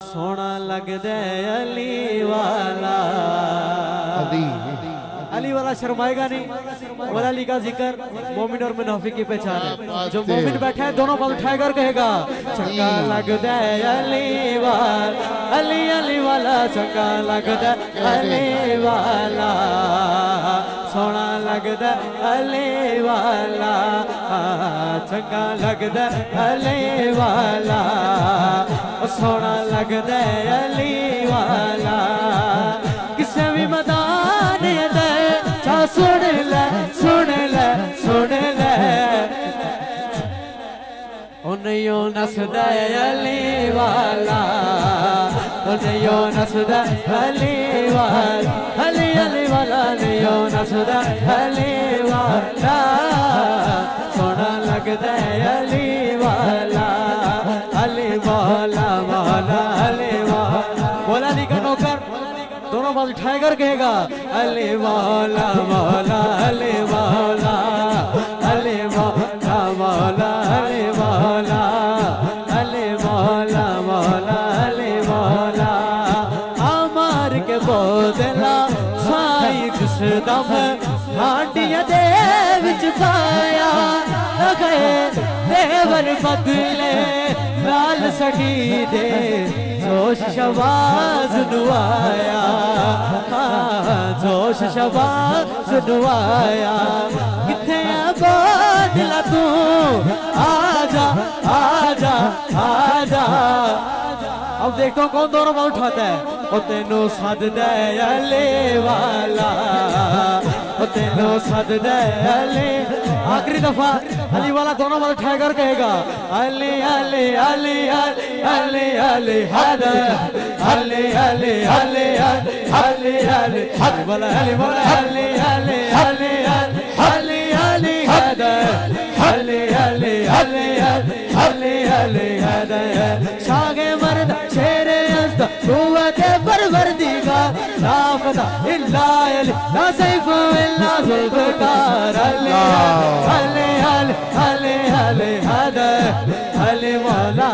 सोना लगदे अली वाला। अली वाला शर्माएगा नहीं। वाला अली का जिक्र मोमिन और मुनाफिक की पहचान है। जो मोमिन बैठा है दोनों पल उठाकर कहेगा चंगा लगदे अली वाला, अली अली वाला चंगा लगदे अली वाला, सोना लगदा अली वाला, चंगा लगदा अली वाला, सोना लगदा अली वाला। किसे भी मैदान दे चा सुन ले सुन ले सुन ले, उन्हें नसदा अली वाला, उन्हें नसदा अली वाला, अली अली वाला नहीं नसदा अली वाला, सोना लगदा अली वाला, अली मौला मौला अली मौला। मौला अली का नौकर दोनों बात उठाए कर कहेगा अली मौला मौला अली मौला, अली मौला मौला अली मौला, अली मौला मौला अली मौला। अमर के बोदला साई किस दम हांडिया दे विच पाया, गए देवर बदले लाल सखी दे जोश शबाज दुआया, जोश शबाज दुआया। किथे बादला तू आजा आजा आजा। अब देखता हूँ कौन दोनों बात उठाता है। ओ तेनू सद दे अली वाला, ओ तेनू सद दे अली। आखिरी दफा अली वाला दोनों बात उठाए कर कहेगा अली अली अली अली अली अली हैदर, अली अली अली अली अली अली वाला अली वाला अली अली अली अली अली हैदर, अली अली अली अली अली हैदर। शागे मर्द शेरे अज़्दा कुव्वते परवरदिगार, ला फता इल्ला अली ला सैफ इल्ला ज़ुल्फ़कार, अली अली अली अली अली हैदर, अली मौला